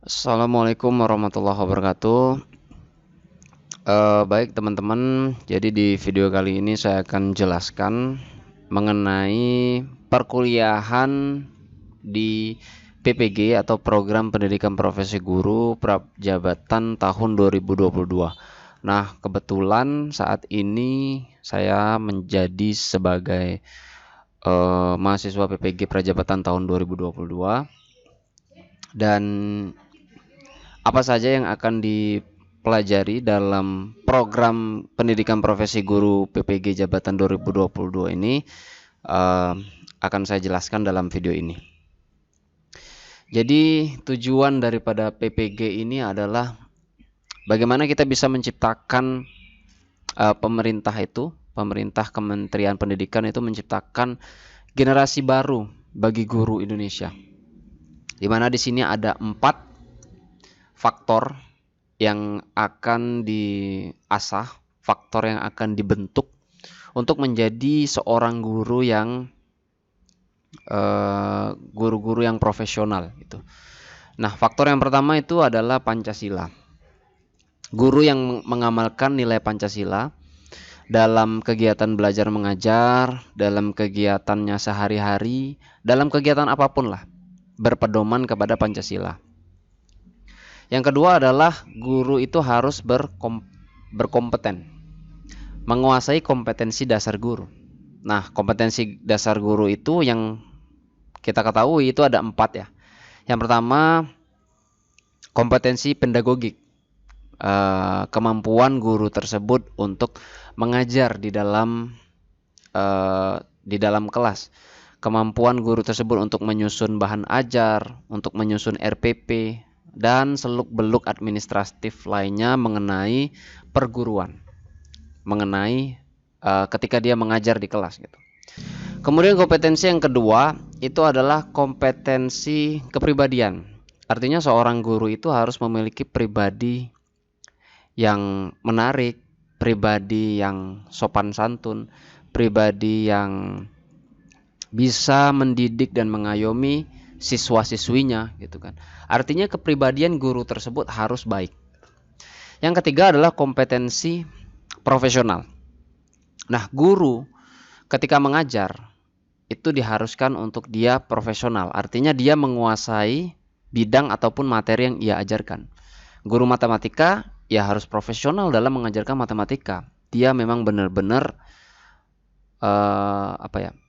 Assalamualaikum warahmatullahi wabarakatuh. Baik teman-teman, jadi di video kali ini saya akan jelaskan mengenai perkuliahan di PPG atau Program Pendidikan Profesi Guru Prajabatan tahun 2022. Nah, kebetulan saat ini saya menjadi sebagai mahasiswa PPG Prajabatan tahun 2022, dan apa saja yang akan dipelajari dalam program pendidikan profesi guru PPG Jabatan 2022 ini akan saya jelaskan dalam video ini. Jadi tujuan daripada PPG ini adalah bagaimana kita bisa menciptakan pemerintah Kementerian Pendidikan itu menciptakan generasi baru bagi guru Indonesia. Di mana di sini ada 4 faktor yang akan diasah, faktor yang akan dibentuk untuk menjadi seorang guru yang guru-guru yang profesional gitu. Nah, faktor yang pertama itu adalah Pancasila. Guru yang mengamalkan nilai Pancasila dalam kegiatan belajar mengajar, dalam kegiatannya sehari-hari, dalam kegiatan apapun lah, berpedoman kepada Pancasila. Yang kedua adalah guru itu harus berkompeten, menguasai kompetensi dasar guru. Nah, kompetensi dasar guru itu yang kita ketahui itu ada 4 ya. Yang pertama, kompetensi pedagogik, kemampuan guru tersebut untuk mengajar di dalam kelas, kemampuan guru tersebut untuk menyusun bahan ajar, untuk menyusun RPP, dan seluk-beluk administratif lainnya mengenai perguruan, mengenai ketika dia mengajar di kelas gitu. Kemudian kompetensi yang kedua itu adalah kompetensi kepribadian. Artinya seorang guru itu harus memiliki pribadi yang menarik, pribadi yang sopan santun, pribadi yang bisa mendidik dan mengayomi siswa-siswinya gitu kan. Artinya kepribadian guru tersebut harus baik. Yang ketiga adalah kompetensi profesional. Nah, guru ketika mengajar itu diharuskan untuk dia profesional. Artinya dia menguasai bidang ataupun materi yang ia ajarkan. Guru matematika ya harus profesional dalam mengajarkan matematika. Dia memang benar-benar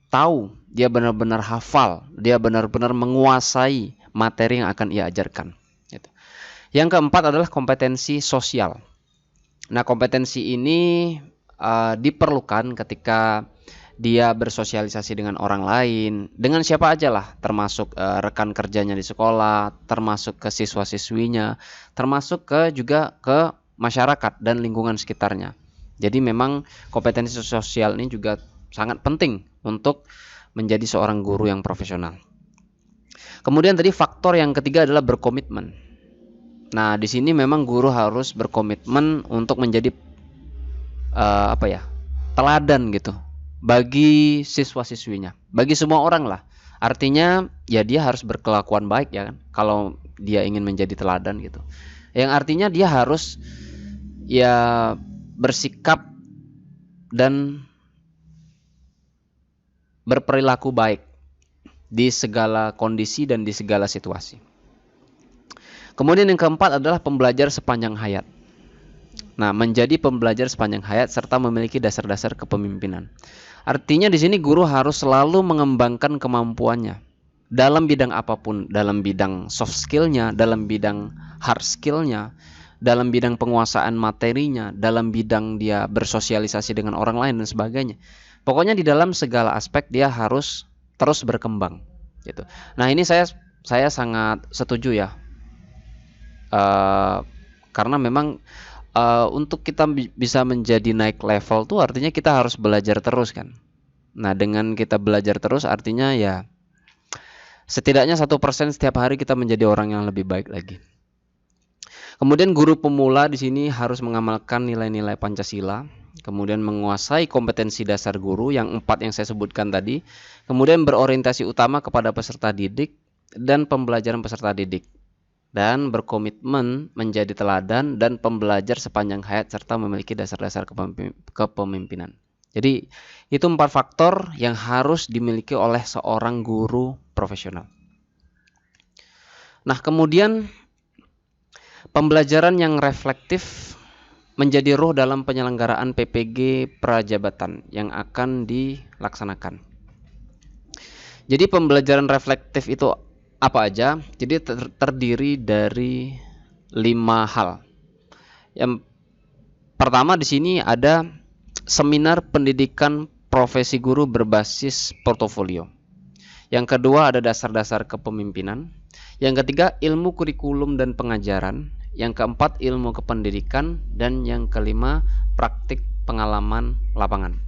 tahu, dia benar-benar hafal, dia benar-benar menguasai materi yang akan ia ajarkan. Yang keempat adalah kompetensi sosial. Nah, kompetensi ini diperlukan ketika dia bersosialisasi dengan orang lain, dengan siapa aja lah, termasuk rekan kerjanya di sekolah, termasuk ke siswa-siswinya, termasuk juga ke masyarakat dan lingkungan sekitarnya. Jadi memang kompetensi sosial ini juga sangat penting untuk menjadi seorang guru yang profesional. Kemudian tadi faktor yang ketiga adalah berkomitmen. Nah, di sini memang guru harus berkomitmen untuk menjadi teladan gitu bagi siswa-siswinya, bagi semua orang lah. Artinya ya dia harus berkelakuan baik ya kan, kalau dia ingin menjadi teladan gitu. Yang artinya dia harus ya bersikap dan berperilaku baik di segala kondisi dan di segala situasi. Kemudian yang keempat adalah pembelajar sepanjang hayat. Nah, menjadi pembelajar sepanjang hayat serta memiliki dasar-dasar kepemimpinan. Artinya di sini guru harus selalu mengembangkan kemampuannya dalam bidang apapun, dalam bidang soft skillnya, dalam bidang hard skillnya, dalam bidang penguasaan materinya, dalam bidang dia bersosialisasi dengan orang lain dan sebagainya. Pokoknya di dalam segala aspek dia harus terus berkembang gitu. Nah, ini saya sangat setuju ya, karena memang untuk kita bisa menjadi naik level tuh artinya kita harus belajar terus kan. Nah, dengan kita belajar terus artinya ya setidaknya 1% setiap hari kita menjadi orang yang lebih baik lagi. Kemudian guru pemula di sini harus mengamalkan nilai-nilai Pancasila, kemudian menguasai kompetensi dasar guru yang 4 yang saya sebutkan tadi, kemudian berorientasi utama kepada peserta didik dan pembelajaran peserta didik. dan berkomitmen menjadi teladan dan pembelajar sepanjang hayat serta memiliki dasar-dasar kepemimpinan. Jadi itu 4 faktor yang harus dimiliki oleh seorang guru profesional. Nah, kemudian pembelajaran yang reflektif menjadi ruh dalam penyelenggaraan PPG Prajabatan yang akan dilaksanakan. Jadi pembelajaran reflektif itu apa aja? Jadi terdiri dari 5 hal. Yang pertama di sini ada seminar pendidikan profesi guru berbasis portofolio. Yang kedua ada dasar-dasar kepemimpinan. Yang ketiga ilmu kurikulum dan pengajaran. Yang keempat ilmu kependidikan. Dan yang kelima praktik pengalaman lapangan.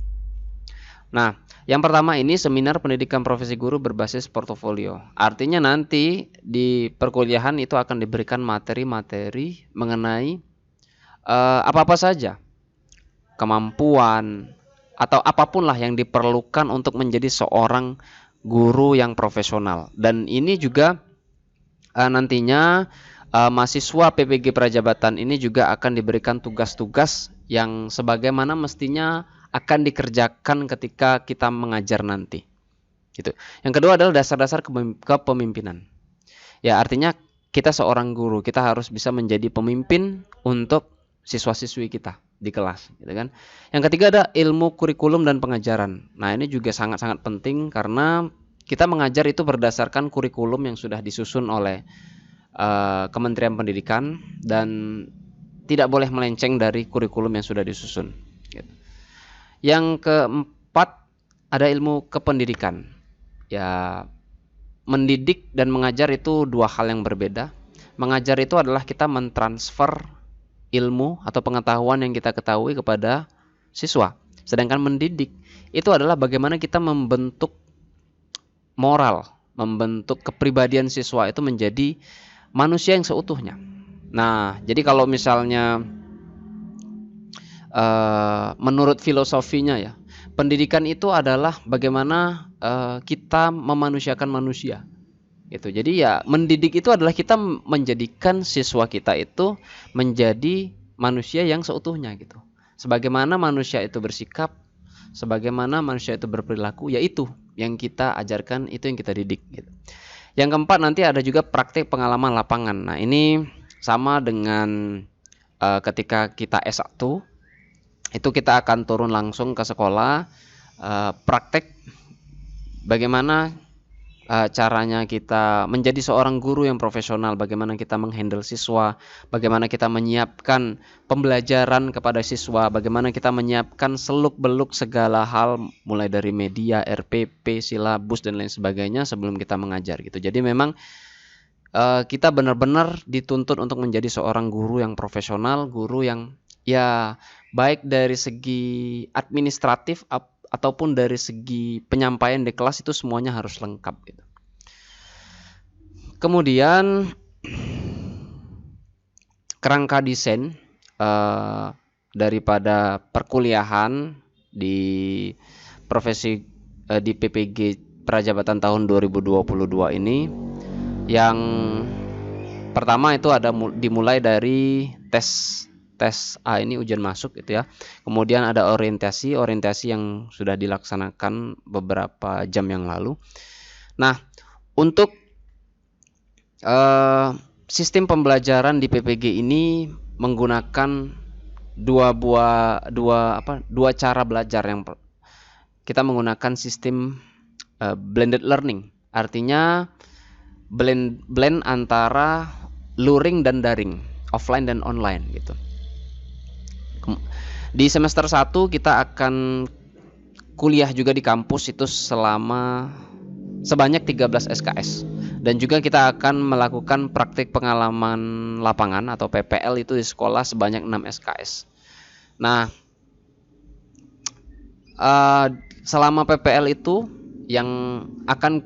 Nah, yang pertama ini seminar pendidikan profesi guru berbasis portofolio. Artinya nanti di perkuliahan itu akan diberikan materi-materi mengenai apa-apa saja, kemampuan atau apapun lah yang diperlukan untuk menjadi seorang guru yang profesional. Dan ini juga nantinya mahasiswa PPG Prajabatan ini juga akan diberikan tugas-tugas yang sebagaimana mestinya akan dikerjakan ketika kita mengajar nanti. Gitu. Yang kedua adalah dasar-dasar kepemimpinan. Ya, artinya kita seorang guru, kita harus bisa menjadi pemimpin untuk siswa-siswi kita di kelas, gitu kan. Yang ketiga ada ilmu kurikulum dan pengajaran. Nah, ini juga sangat-sangat penting karena kita mengajar itu berdasarkan kurikulum yang sudah disusun oleh Kementerian Pendidikan dan tidak boleh melenceng dari kurikulum yang sudah disusun. Gitu. Yang keempat ada ilmu kependidikan. Ya, mendidik dan mengajar itu dua hal yang berbeda. Mengajar itu adalah kita mentransfer ilmu atau pengetahuan yang kita ketahui kepada siswa. Sedangkan mendidik itu adalah bagaimana kita membentuk moral, membentuk kepribadian siswa itu menjadi manusia yang seutuhnya. Nah, jadi kalau misalnya menurut filosofinya ya, pendidikan itu adalah bagaimana kita memanusiakan manusia. Gitu. Jadi ya mendidik itu adalah kita menjadikan siswa kita itu menjadi manusia yang seutuhnya gitu. Sebagaimana manusia itu bersikap, sebagaimana manusia itu berperilaku, yaitu yang kita ajarkan, itu yang kita didik gitu. Yang keempat nanti ada juga praktik pengalaman lapangan. Nah, ini sama dengan ketika kita S1 itu kita akan turun langsung ke sekolah, praktek bagaimana caranya kita menjadi seorang guru yang profesional, bagaimana kita menghandle siswa, bagaimana kita menyiapkan pembelajaran kepada siswa, bagaimana kita menyiapkan seluk-beluk segala hal mulai dari media, RPP, silabus dan lain sebagainya sebelum kita mengajar gitu. Jadi memang kita benar-benar dituntut untuk menjadi seorang guru yang profesional, guru yang ya baik dari segi administratif ataupun dari segi penyampaian di kelas itu semuanya harus lengkap gitu. Kemudian kerangka desain daripada perkuliahan di profesi di PPG Prajabatan tahun 2022 ini, yang pertama itu ada dimulai dari tes A ini ujian masuk gitu ya. Kemudian ada orientasi yang sudah dilaksanakan beberapa jam yang lalu. Nah, untuk sistem pembelajaran di PPG ini menggunakan dua cara belajar. Yang kita menggunakan sistem blended learning. Artinya blend antara luring dan daring, offline dan online gitu. Di semester 1 kita akan kuliah juga di kampus itu sebanyak 13 SKS. Dan juga kita akan melakukan praktik pengalaman lapangan atau PPL itu di sekolah sebanyak 6 SKS. Nah, selama PPL itu yang akan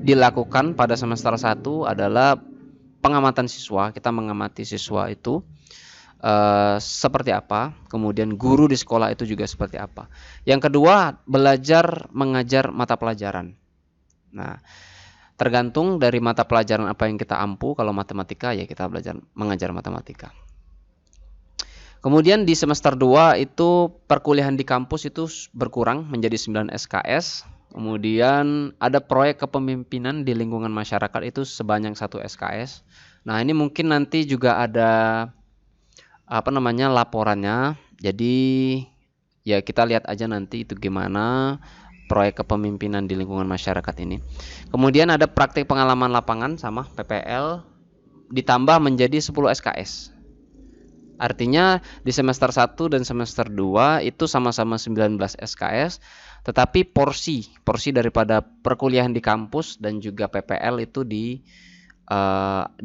dilakukan pada semester 1 adalah pengamatan siswa. Kita mengamati siswa itu seperti apa, kemudian guru di sekolah itu juga seperti apa. Yang kedua, belajar mengajar mata pelajaran. Nah, Tergantung dari mata pelajaran apa yang kita ampu. Kalau matematika ya kita mengajar matematika. Kemudian di semester 2 itu perkuliahan di kampus itu berkurang menjadi 9 SKS. Kemudian ada proyek kepemimpinan di lingkungan masyarakat itu sebanyak 1 SKS. Nah, ini mungkin nanti juga ada laporannya. Jadi ya kita lihat aja nanti itu gimana proyek kepemimpinan di lingkungan masyarakat ini. Kemudian ada praktik pengalaman lapangan sama PPL ditambah menjadi 10 SKS. Artinya di semester 1 dan semester 2 itu sama-sama 19 SKS, tetapi porsi daripada perkuliahan di kampus dan juga PPL itu di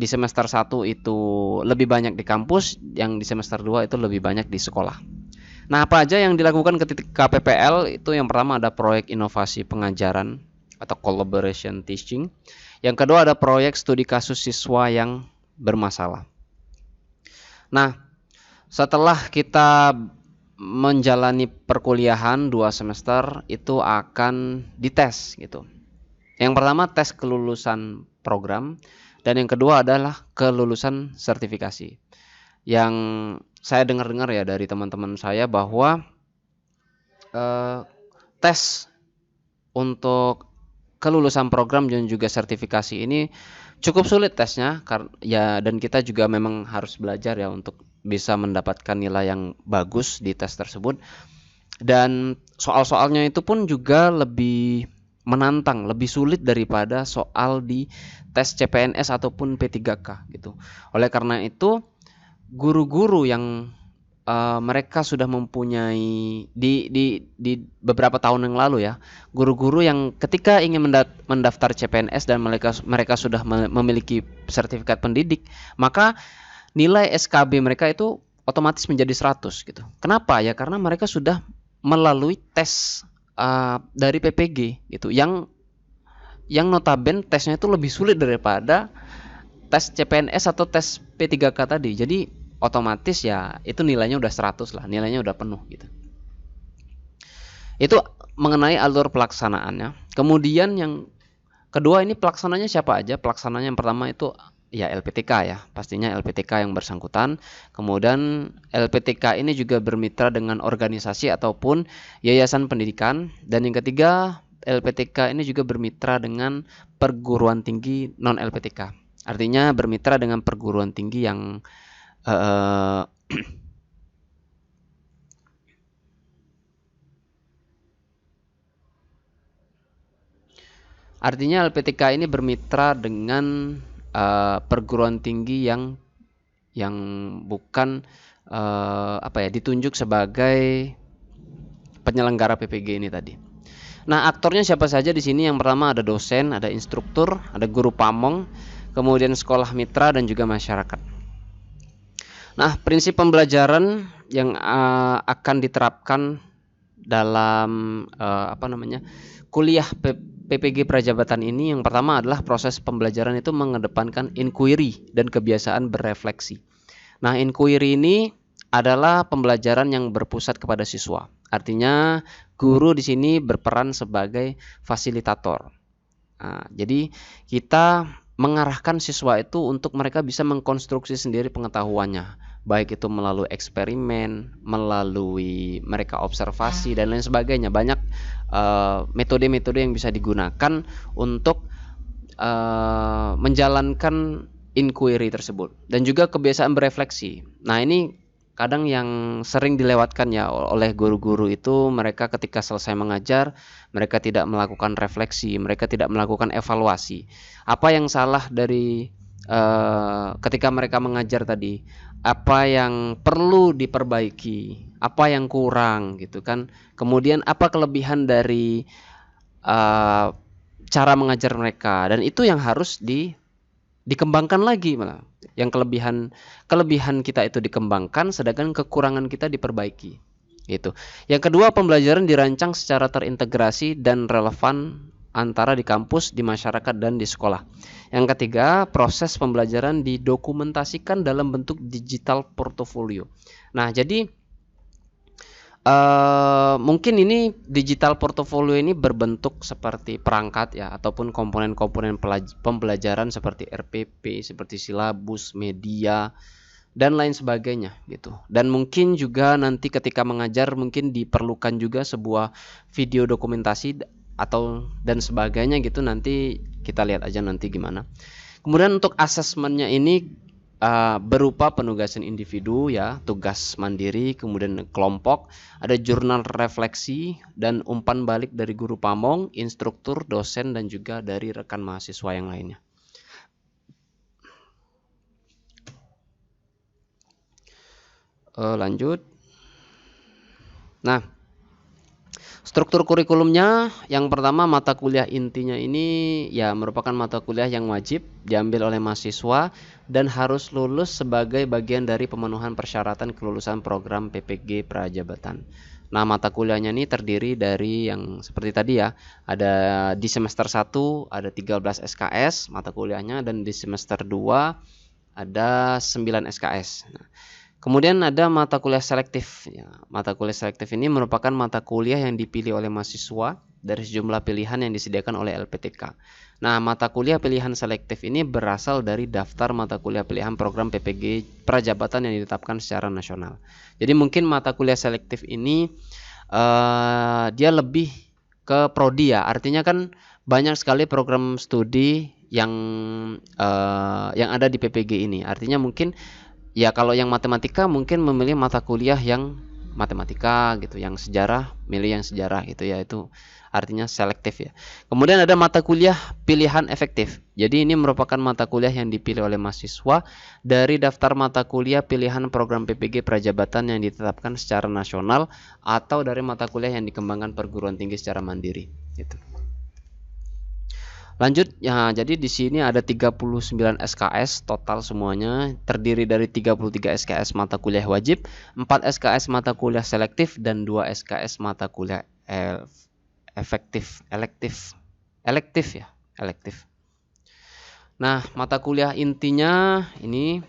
semester 1 itu lebih banyak di kampus, yang di semester 2 itu lebih banyak di sekolah. Nah, apa aja yang dilakukan ketika PPL? Itu yang pertama ada proyek inovasi pengajaran atau collaboration teaching. Yang kedua ada proyek studi kasus siswa yang bermasalah. Nah, setelah kita menjalani perkuliahan 2 semester itu akan dites gitu. Yang pertama tes kelulusan program dan yang kedua adalah kelulusan sertifikasi. Yang saya dengar-dengar ya dari teman-teman saya bahwa tes untuk kelulusan program dan juga sertifikasi ini cukup sulit tesnya ya, dan kita juga memang harus belajar ya untuk bisa mendapatkan nilai yang bagus di tes tersebut. Dan soal-soalnya itu pun juga lebih menantang, lebih sulit daripada soal di tes CPNS ataupun P3K gitu. Oleh karena itu guru-guru yang mereka sudah mempunyai di beberapa tahun yang lalu ya, guru-guru yang ketika ingin mendaftar CPNS dan mereka sudah memiliki sertifikat pendidik, maka nilai SKB mereka itu otomatis menjadi 100 gitu. Kenapa? Ya karena mereka sudah melalui tes dari PPG gitu, yang notabene tesnya itu lebih sulit daripada tes CPNS atau tes P3K tadi. Jadi otomatis ya itu nilainya udah 100 lah, nilainya udah penuh gitu. Itu mengenai alur pelaksanaannya. Kemudian yang kedua ini pelaksananya siapa aja? Pelaksananya yang pertama itu ya LPTK ya, pastinya LPTK yang bersangkutan. Kemudian LPTK ini juga bermitra dengan organisasi ataupun yayasan pendidikan. Dan yang ketiga, LPTK ini juga bermitra dengan perguruan tinggi non LPTK. Artinya bermitra dengan perguruan tinggi yang artinya LPTK ini bermitra dengan perguruan tinggi yang bukan ditunjuk sebagai penyelenggara PPG ini tadi. Nah, aktornya siapa saja di sini? Yang pertama ada dosen, ada instruktur, ada guru pamong, kemudian sekolah mitra dan juga masyarakat. Nah, prinsip pembelajaran yang akan diterapkan dalam kuliah PPG Prajabatan ini, yang pertama adalah proses pembelajaran itu mengedepankan inquiry dan kebiasaan berefleksi. Nah, inquiry ini adalah pembelajaran yang berpusat kepada siswa. Artinya guru di sini berperan sebagai fasilitator. Nah, jadi kita mengarahkan siswa itu untuk mereka bisa mengkonstruksi sendiri pengetahuannya, baik itu melalui eksperimen, melalui mereka observasi dan lain sebagainya. Banyak metode-metode yang bisa digunakan untuk menjalankan inquiry tersebut, dan juga kebiasaan berefleksi. Nah, ini kadang yang sering dilewatkan ya oleh guru-guru itu, mereka ketika selesai mengajar mereka tidak melakukan refleksi, mereka tidak melakukan evaluasi. Apa yang salah dari ketika mereka mengajar tadi? Apa yang perlu diperbaiki? Apa yang kurang gitu kan? Kemudian apa kelebihan dari cara mengajar mereka? Dan itu yang harus dikembangkan lagi malah. Yang kelebihan kita itu dikembangkan, sedangkan kekurangan kita diperbaiki. Gitu. Yang kedua, pembelajaran dirancang secara terintegrasi dan relevan antara di kampus, di masyarakat, dan di sekolah. Yang ketiga, proses pembelajaran didokumentasikan dalam bentuk digital portofolio. Nah, jadi Mungkin ini digital portfolio ini berbentuk seperti perangkat ya, ataupun komponen-komponen pembelajaran seperti RPP, seperti silabus, media, dan lain sebagainya gitu. Dan mungkin juga nanti ketika mengajar mungkin diperlukan juga sebuah video dokumentasi atau dan sebagainya gitu. Nanti kita lihat aja nanti gimana. Kemudian untuk asesmennya ini berupa penugasan individu ya, tugas mandiri, kemudian kelompok, ada jurnal refleksi dan umpan balik dari guru pamong, instruktur, dosen, dan juga dari rekan mahasiswa yang lainnya. Lanjut. Nah, struktur kurikulumnya yang pertama mata kuliah intinya ini ya merupakan mata kuliah yang wajib diambil oleh mahasiswa dan harus lulus sebagai bagian dari pemenuhan persyaratan kelulusan program PPG Prajabatan. Nah, mata kuliahnya ini terdiri dari yang seperti tadi ya, ada di semester 1 ada 13 SKS mata kuliahnya, dan di semester 2 ada 9 SKS. Nah, kemudian ada mata kuliah selektif. Ya, mata kuliah selektif ini merupakan mata kuliah yang dipilih oleh mahasiswa dari sejumlah pilihan yang disediakan oleh LPTK. Nah, mata kuliah pilihan selektif ini berasal dari daftar mata kuliah pilihan program PPG Prajabatan yang ditetapkan secara nasional. Jadi mungkin mata kuliah selektif ini dia lebih ke prodi ya. Artinya kan banyak sekali program studi yang ada di PPG ini. Artinya mungkin ya kalau yang matematika mungkin memilih mata kuliah yang matematika gitu, yang sejarah milih yang sejarah gitu ya, itu artinya selektif ya. Kemudian ada mata kuliah pilihan efektif. Jadi ini merupakan mata kuliah yang dipilih oleh mahasiswa dari daftar mata kuliah pilihan program PPG Prajabatan yang ditetapkan secara nasional atau dari mata kuliah yang dikembangkan perguruan tinggi secara mandiri gitu. Lanjut ya, jadi di sini ada 39 SKS total semuanya, terdiri dari 33 SKS mata kuliah wajib, 4 SKS mata kuliah selektif, dan 2 SKS mata kuliah elektif. Nah, mata kuliah intinya ini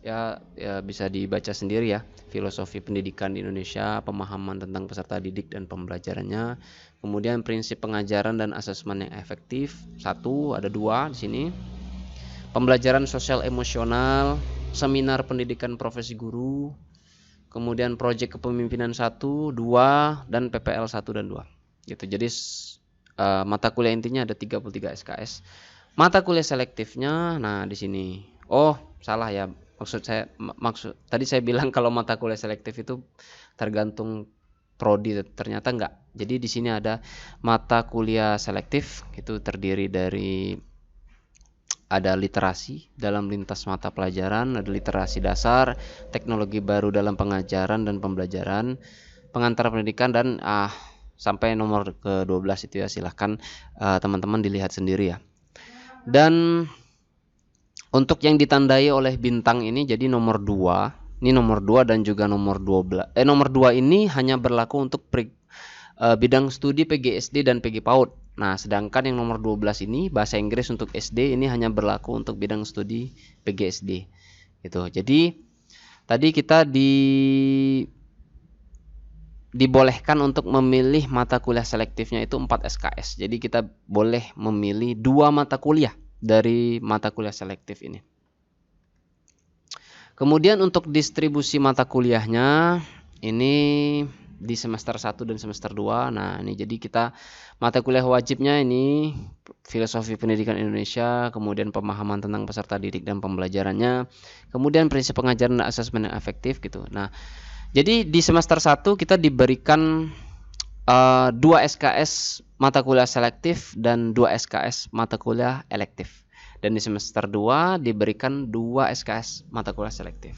ya bisa dibaca sendiri ya. Filosofi pendidikan di Indonesia, pemahaman tentang peserta didik dan pembelajarannya, kemudian prinsip pengajaran dan asesmen yang efektif. Ada 2 di sini. Pembelajaran sosial emosional, seminar pendidikan profesi guru, kemudian proyek kepemimpinan 1, 2, dan PPL 1 dan 2. Gitu. Jadi mata kuliah intinya ada 33 SKS. Mata kuliah selektifnya, nah di sini. Oh, salah ya. Tadi saya bilang kalau mata kuliah selektif itu tergantung prodi, ternyata enggak. Jadi di sini ada mata kuliah selektif, itu terdiri dari ada literasi dalam lintas mata pelajaran, ada literasi dasar, teknologi baru dalam pengajaran dan pembelajaran, pengantar pendidikan, dan sampai nomor ke-12 itu ya, silahkan teman-teman dilihat sendiri ya. Dan untuk yang ditandai oleh bintang ini, jadi nomor 2, ini nomor 2 dan juga nomor 12. Nomor 2 ini hanya berlaku untuk bidang studi PGSD dan PG PAUD. Nah, sedangkan yang nomor 12 ini bahasa Inggris untuk SD ini hanya berlaku untuk bidang studi PGSD. Gitu. Jadi tadi kita dibolehkan untuk memilih mata kuliah selektifnya itu 4 SKS. Jadi kita boleh memilih 2 mata kuliah dari mata kuliah selektif ini. Kemudian untuk distribusi mata kuliahnya ini di semester 1 dan semester 2. Nah, ini jadi kita mata kuliah wajibnya ini filosofi pendidikan Indonesia, kemudian pemahaman tentang peserta didik dan pembelajarannya, kemudian prinsip pengajaran dan asesmen yang efektif gitu. Nah, jadi di semester 1 kita diberikan 2 SKS mata kuliah selektif dan 2 SKS mata kuliah elektif. Dan di semester 2 diberikan 2 SKS mata kuliah selektif.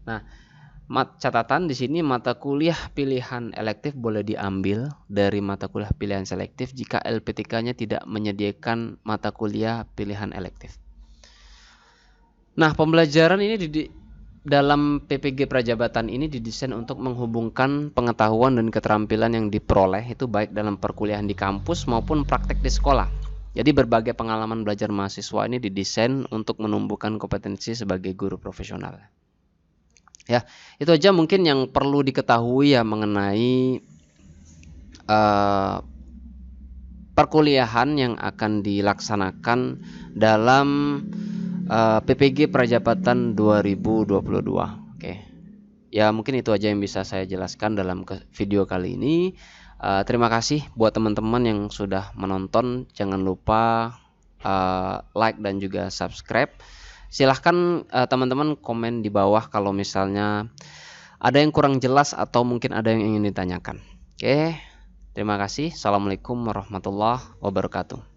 Nah, catatan di sini mata kuliah pilihan elektif boleh diambil dari mata kuliah pilihan selektif jika LPTK-nya tidak menyediakan mata kuliah pilihan elektif. Nah, pembelajaran ini dalam PPG Prajabatan ini didesain untuk menghubungkan pengetahuan dan keterampilan yang diperoleh itu baik dalam perkuliahan di kampus maupun praktek di sekolah. Jadi berbagai pengalaman belajar mahasiswa ini didesain untuk menumbuhkan kompetensi sebagai guru profesional. Ya, itu aja mungkin yang perlu diketahui ya mengenai perkuliahan yang akan dilaksanakan dalam PPG Prajabatan 2022. Oke. Ya, mungkin itu aja yang bisa saya jelaskan dalam video kali ini. Terima kasih buat teman-teman yang sudah menonton. Jangan lupa like dan juga subscribe. Silahkan teman-teman komen di bawah kalau misalnya ada yang kurang jelas atau mungkin ada yang ingin ditanyakan. Oke, terima kasih. Assalamualaikum warahmatullahi wabarakatuh.